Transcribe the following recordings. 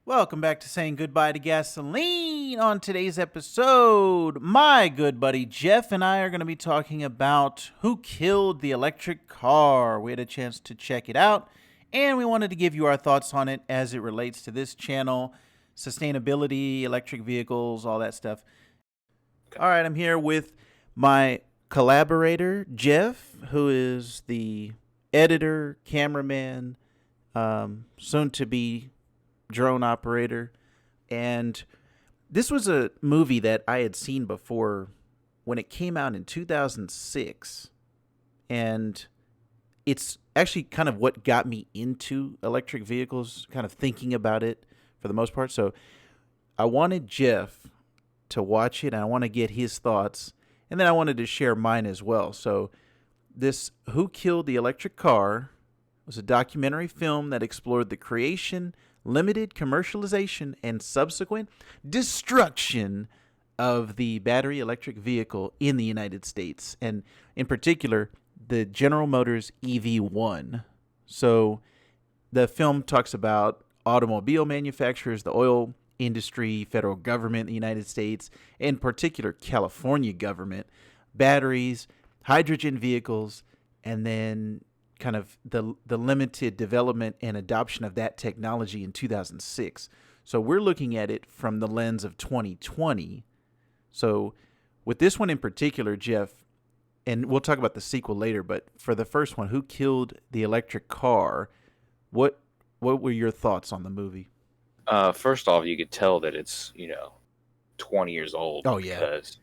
Welcome back to Saying Goodbye to Gasoline. On today's episode, my good buddy Jeff and I are going to be talking about who killed the electric car. We had a chance to check it out, and we wanted to give you our thoughts on it as it relates to this channel, sustainability, electric vehicles, all that stuff. All right, I'm here with my collaborator, Jeff, who is the editor, cameraman, soon to be drone operator. And this was a movie that I had seen before when it came out in 2006. And it's actually kind of what got me into electric vehicles, kind of thinking about it for the most part. So I wanted Jeff to watch it and I want to get his thoughts. And then I wanted to share mine as well. So this Who Killed the Electric Car was a documentary film that explored the creation, limited commercialization, and subsequent destruction of the battery electric vehicle in the United States, and in particular, the General Motors EV1. So the film talks about automobile manufacturers, the oil industry, federal government in the United States, in particular California government, batteries, hydrogen vehicles, and then kind of the limited development and adoption of that technology in 2006. So we're looking at it from the lens of 2020. So with this one in particular, Jeff, and we'll talk about the sequel later, but for the first one, Who Killed the Electric Car? What what were your thoughts on the movie? First off, you could tell that it's 20 years old Oh yeah. because,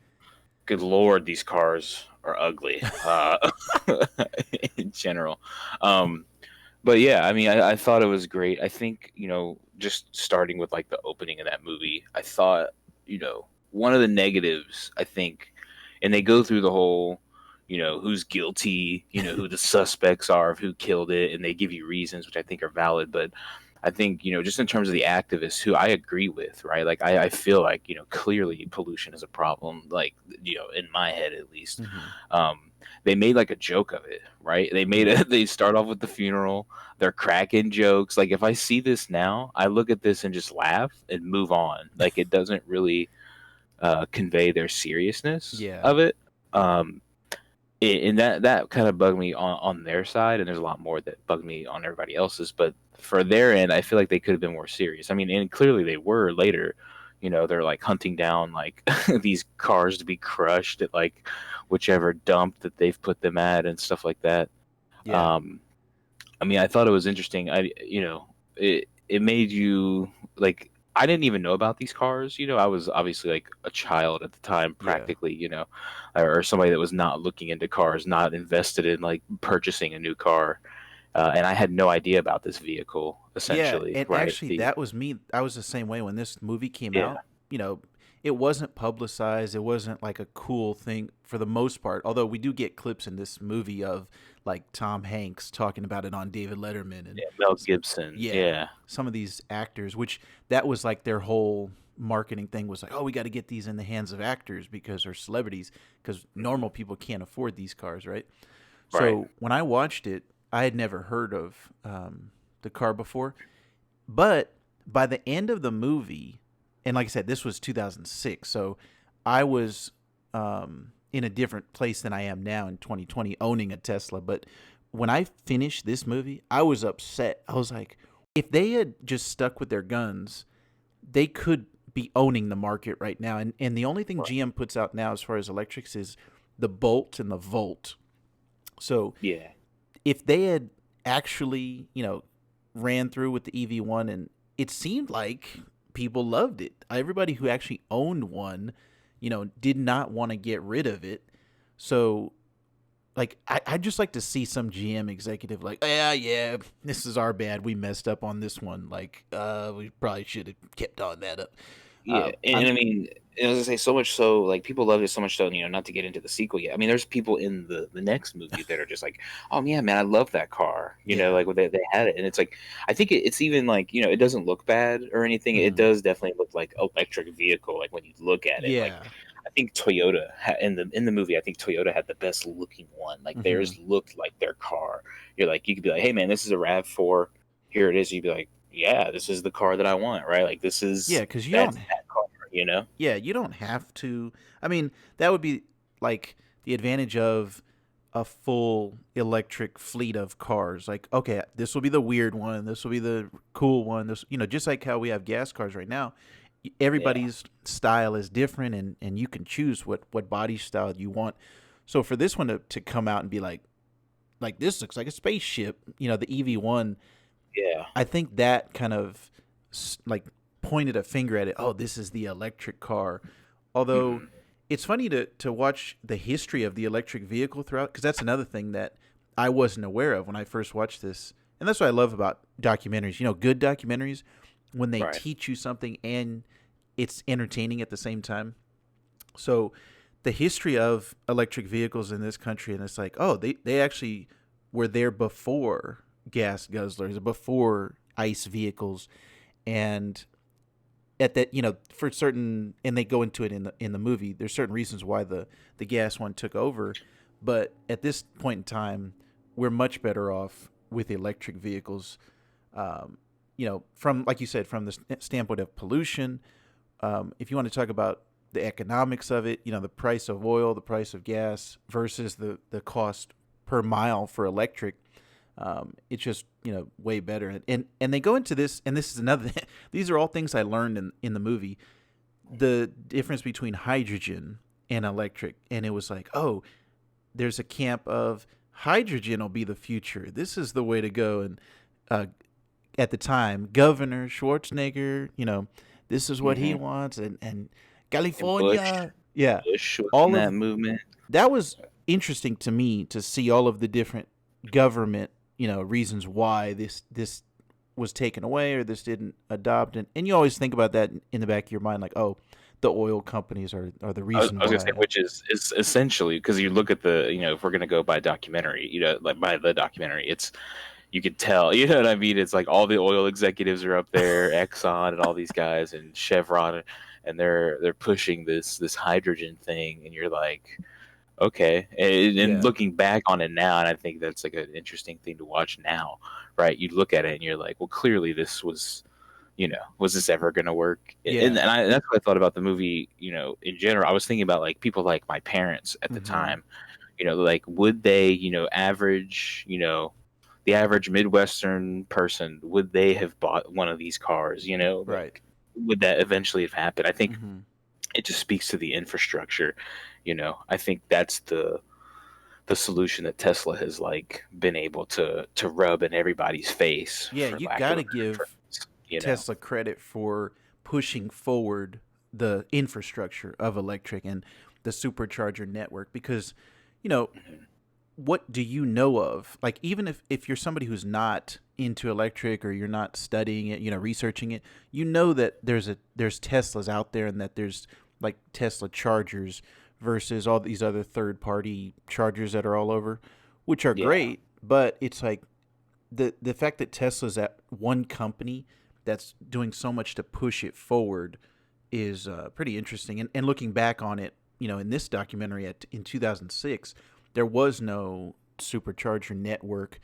good lord, these cars are ugly. In general, um, but yeah, I mean, I thought it was great. I think just starting with like the opening of that movie, I thought one of the negatives, I think, and they go through the whole. Who's guilty, who the suspects are of who killed it, and they give you reasons, which I think are valid. But I think, just in terms of the activists who I agree with, right? Like, I feel like, clearly pollution is a problem, like, in my head at least. Mm-hmm. They made like a joke of it, right? They start off with the funeral, they're cracking jokes. Like, if I see this now, I look at this and just laugh and move on. Like, it doesn't really convey their seriousness Yeah. of it. Um, and that kind of bugged me on their side, and there's a lot more that bugged me on everybody else's. But for their end, I feel like they could have been more serious. I mean, and clearly they were later. They're like hunting down like these cars to be crushed at like whichever dump that they've put them at and stuff like that. Yeah. Um, I mean, I thought it was interesting. It made you like. I didn't even know about these cars. I was obviously like a child at the time, Yeah. practically. Or somebody that was not looking into cars, not invested in like purchasing a new car, and I had no idea about this vehicle. Yeah, Essentially, and right? actually that was me. I was the same way when this movie came Yeah, out. You know, it wasn't publicized. It wasn't like a cool thing for the most part. Although we do get clips in this movie of like Tom Hanks talking about it on David Letterman and yeah, Mel Gibson. yeah, Yeah, some of these actors, which that was like their whole marketing thing was like, oh, we got to get these in the hands of actors because they're celebrities because normal people can't afford these cars, right? right. So when I watched it, I had never heard of the car before, but by the end of the movie, and like I said, this was 2006, so I was in a different place than I am now in 2020, owning a Tesla. But when I finished this movie, I was upset. I was like, if they had just stuck with their guns, they could be owning the market right now. And the only thing Right. GM puts out now as far as electrics is the Bolt and the Volt. So Yeah, if they had actually, ran through with the EV1, and it seemed like people loved it. Everybody who actually owned one, did not want to get rid of it. So, like, I'd just like to see some GM executive like, yeah, yeah, this is our bad. We messed up on this one. Like, we probably should have kept on that up. yeah, and I'm I mean, as I say, so much so, like people love it so much so, not to get into the sequel yet. I mean, there's people in the next movie that are just like, oh yeah, man, I love that car. Yeah. Like when they had it, and it's like, I think it's even like it doesn't look bad or anything. It Hmm. does definitely look like electric vehicle. Like when you look at it, like Yeah. I think in the movie, I think Toyota had the best looking one. Like Hmm. theirs looked like their car. You could be like, hey man, this is a Rav4. Here it is. You'd be like, yeah, this is the car that I want, right? Like this Yeah, is because that's that car, you know? you don't have to. I mean, that would be like the advantage of a full electric fleet of cars. Like, okay, this will be the weird one. This will be the cool one. This, just like how we have gas cars right now. Yeah. Everybody's style is different, and you can choose what body style you want. So for this one to come out and be like this looks like a spaceship, the EV1, Yeah. I think that kind of like pointed a finger at it. Oh, this is the electric car. Although Mhm. it's funny to watch the history of the electric vehicle throughout, because that's another thing that I wasn't aware of when I first watched this. And that's what I love about documentaries. Good documentaries, when they Right. teach you something and it's entertaining at the same time. So the history of electric vehicles in this country, and it's like, oh, they actually were there before gas guzzlers, before ICE vehicles, and at that, for certain, and they go into it in the movie. There's certain reasons why the gas one took over, but at this point in time, we're much better off with electric vehicles. From, like you said, from the standpoint of pollution. If you want to talk about the economics of it, the price of oil, the price of gas versus the cost per mile for electric, it's just way better. And they go into this, and this is another. These are all things I learned in the movie. The difference between hydrogen and electric, and it was like, oh, there's a camp of hydrogen will be the future. This is the way to go. And at the time, Governor Schwarzenegger, this is what he Mhm. wants, and And Bush, California, yeah, Bush was in all that of movement. that was interesting to me to see all of the different government, reasons why this was taken away or this didn't adopt, and you always think about that in the back of your mind, like, oh, the oil companies are the I was, reason I was gonna say, why. which is essentially because you look at the, if we're gonna go by documentary, like by the documentary, it's you could tell, you know what I mean? It's like all the oil executives are up there, Exxon and all these guys, and Chevron, and they're pushing this hydrogen thing, and you're like, okay. And Yeah. looking back on it now, and I think that's like an interesting thing to watch now, right? You look at it and you're like, well, clearly this was, was this ever going to work? And, Yeah. that's what I thought about the movie, in general. I was thinking about like people like my parents at the Mm-hmm. time, like would they, average, the average Midwestern person, would they have bought one of these cars, Right. like would that eventually have happened? I think Mm-hmm. it just speaks to the infrastructure. I think that's the solution that Tesla has like been able to rub in everybody's face, Yeah, for you lack of got a to better give phrase. Tesla credit for pushing forward the infrastructure of electric and the supercharger network, because you know Mhm. what do you know of, like, even if you're somebody who's not into electric or you're not studying it, researching it, that there's Teslas out there, and that there's like Tesla chargers versus all these other third party chargers that are all over, which are Yeah. great, but it's like the fact that Tesla's at one company that's doing so much to push it forward is pretty interesting. And looking back on it, in this documentary in 2006, there was no supercharger network,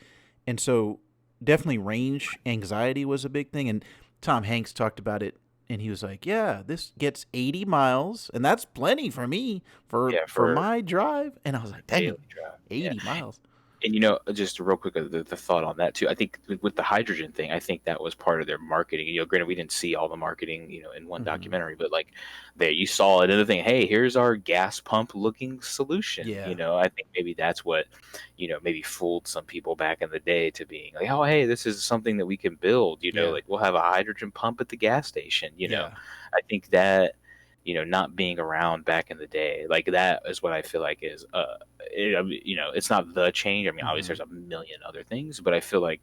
and so definitely range anxiety was a big thing. And Tom Hanks talked about it, and he was like, "Yeah, this gets 80 miles, and that's plenty for me Yeah, for for my drive." And I was a like, daily "Dang, drive. Yeah. 80 miles." And just real quick, the thought on that too. I think with the hydrogen thing, I think that was part of their marketing. Granted, we didn't see all the marketing, in one Hmm. documentary, but like there, you saw another thing. Hey, here's our gas pump looking solution. Yeah. I think maybe that's what, maybe fooled some people back in the day to being like, oh, hey, this is something that we can build. Yeah. Like we'll have a hydrogen pump at the gas station. Yeah. I think that. Not being around back in the day, like that is what I feel like is it's not the change. I mean, obviously Hmm. there's a million other things, but I feel like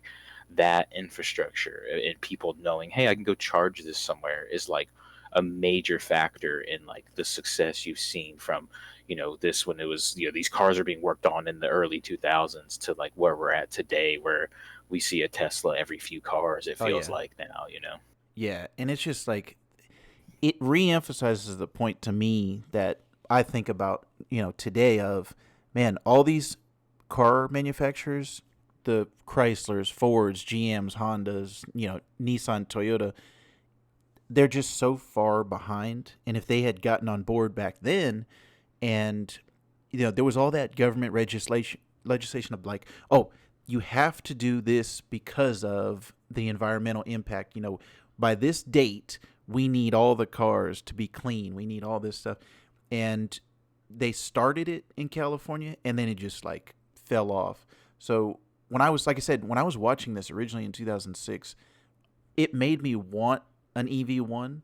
that infrastructure and people knowing, hey, I can go charge this somewhere is like a major factor in like the success you've seen from, this when it was, these cars are being worked on in the early 2000s to like where we're at today, where we see a Tesla every few cars, it Oh feels yeah. like now. Yeah. And it's just like it reemphasizes the point to me that I think about, today of, man, all these car manufacturers, the Chryslers, Fords, GMs, Hondas, Nissan, Toyota, they're just so far behind. And if they had gotten on board back then, and there was all that government legislation of like, oh, you have to do this because of the environmental impact. By this date, we need all the cars to be clean. We need all this stuff, and they started it in California, and then it just like fell off. So when I was, like I said, when I was watching this originally in 2006, it made me want an EV1,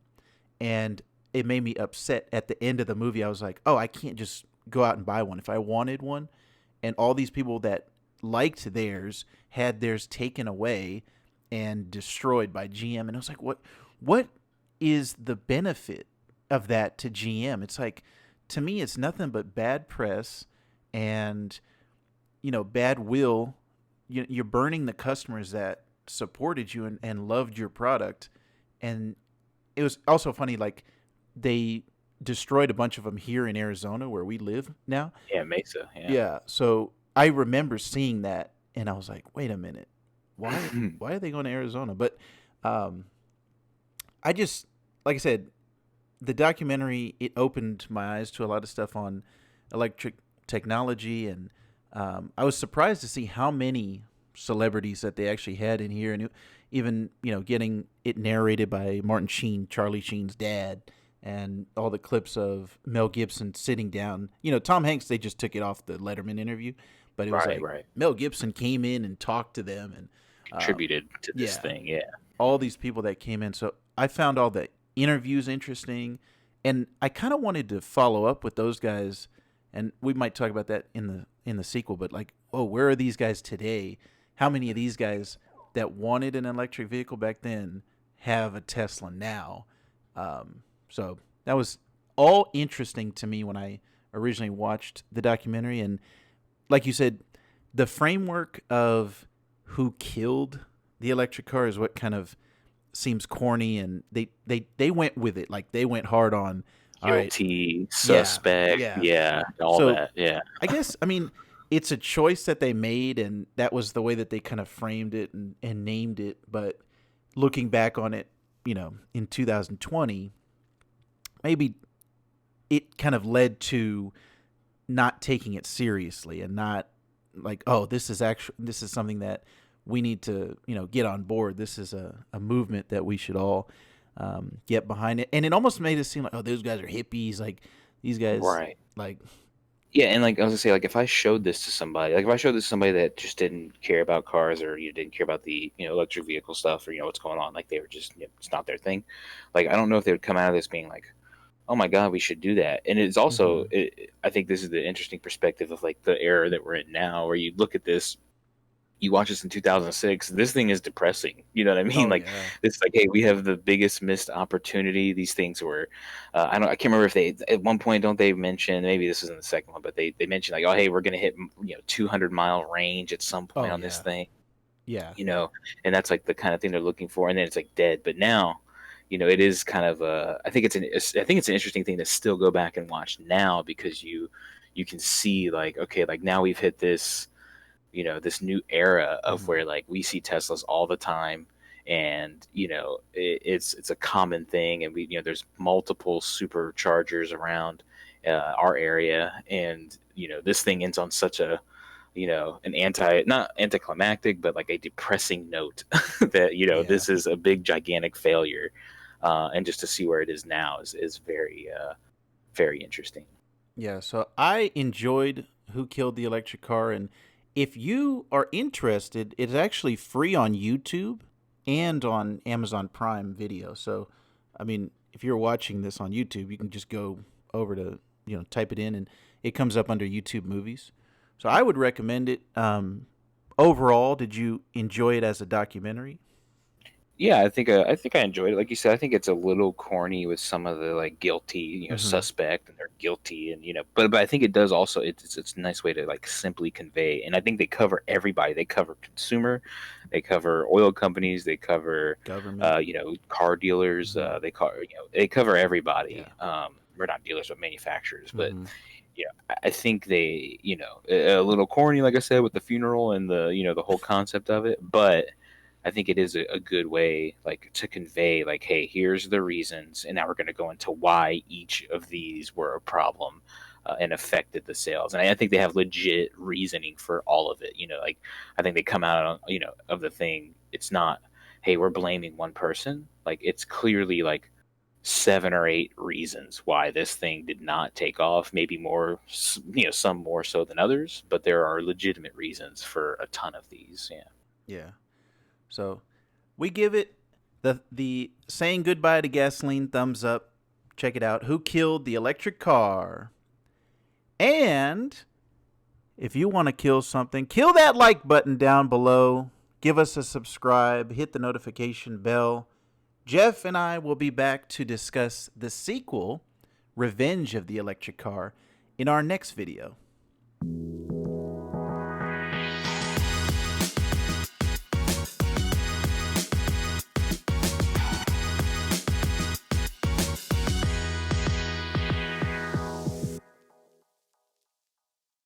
and it made me upset at the end of the movie. I was like, oh, I can't just go out and buy one. If I wanted one, and all these people that liked theirs had theirs taken away and destroyed by GM, and I was like, what is the benefit of that to GM? It's like, to me, it's nothing but bad press and bad will. You're burning the customers that supported you and loved your product. And it was also funny, like, they destroyed a bunch of them here in Arizona where we live now. Yeah, Mesa. Yeah. Yeah, so I remember seeing that, and I was like, wait a minute, why are they going to Arizona? But I just, like I said, the documentary, it opened my eyes to a lot of stuff on electric technology, and I was surprised to see how many celebrities that they actually had in here, and even getting it narrated by Martin Sheen, Charlie Sheen's dad, and all the clips of Mel Gibson sitting down. Tom Hanks, they just took it off the Letterman interview, but it was right. Mel Gibson came in and talked to them and Contributed to this thing. Yeah. all these people that came in. So I found all the interviews interesting, and I kind of wanted to follow up with those guys, and we might talk about that in the sequel. But like, oh, where are these guys today? How many of these guys that wanted an electric vehicle back then have a Tesla now? So that was all interesting to me when I originally watched the documentary, and like you said, the framework of who killed the electric car is what kind of seems corny, and they went with it. Like, they went hard on, all right, Guilty, suspect. Yeah. All So that. Yeah. I guess, I mean, it's a choice that they made, and that was the way that they kind of framed it and named it. But looking back on it, in 2020, maybe it kind of led to not taking it seriously, and not like, oh, this is something that we need to get on board. This is a movement that we should all get behind it. And it almost made it seem like, oh, those guys are hippies, like these guys, Right. like, Yeah, and like I was gonna say, like if I showed this to somebody, like if I showed this to somebody that just didn't care about cars, or didn't care about the electric vehicle stuff, or what's going on, like they were just it's not their thing. Like I don't know if they would come out of this being like, oh my god, we should do that. And it's also, mhm. I think this is the interesting perspective of like the era that we're in now, where you look at this, you watch this in 2006, this thing is depressing. You know what I mean? Oh Like yeah, it's like, hey, we have the biggest missed opportunity. These things were, I can't remember if they at one point, don't they mention, maybe this is in the second one, but they mentioned like, oh hey, we're gonna hit 200-mile range at some point oh on this yeah, thing, yeah, and that's like the kind of thing they're looking for, and then it's like dead. But now, it is kind of I think I think it's an interesting thing to still go back and watch now, because you can see like, okay, like now we've hit this, this new era of mhm. where like we see Teslas all the time, and it's a common thing, and we there's multiple superchargers around our area, and this thing ends on such a an not anticlimactic, but like a depressing note that Yeah, this is a big gigantic failure, and just to see where it is now is very very interesting. yeah. So I enjoyed Who Killed the Electric Car, and if you are interested, it's actually free on YouTube and on Amazon Prime Video. So, I mean, if you're watching this on YouTube, you can just go over to type it in, and it comes up under YouTube Movies. So I would recommend it. Overall, did you enjoy it as a documentary? Yeah, I think I enjoyed it. Like you said, I think it's a little corny with some of the like guilty, Mm-hmm. suspect, and they're guilty, and but I think it does also, it's a nice way to like simply convey. And I think they cover everybody. They cover consumer, they cover oil companies, they cover Government. car dealers, Mm-hmm. they cover everybody. Yeah. We're not dealers but manufacturers, but Mm-hmm. I think they, a little corny, like I said, with the funeral and the whole concept of it, but I think it is a good way, like, to convey, like, hey, here's the reasons, and now we're going to go into why each of these were a problem and affected the sales. And I think they have legit reasoning for all of it. Like, I think they come out, of the thing. It's not, hey, we're blaming one person. Like, it's clearly like 7 or 8 reasons why this thing did not take off. Maybe more, some more so than others, but there are legitimate reasons for a ton of these. Yeah. Yeah. So we give it the saying goodbye to gasoline thumbs up. Check it out. Who Killed the Electric Car? And if you want to kill something, kill that like button down below. Give us a subscribe. Hit the notification bell. Jeff and I will be back to discuss the sequel, Revenge of the Electric Car, in our next video.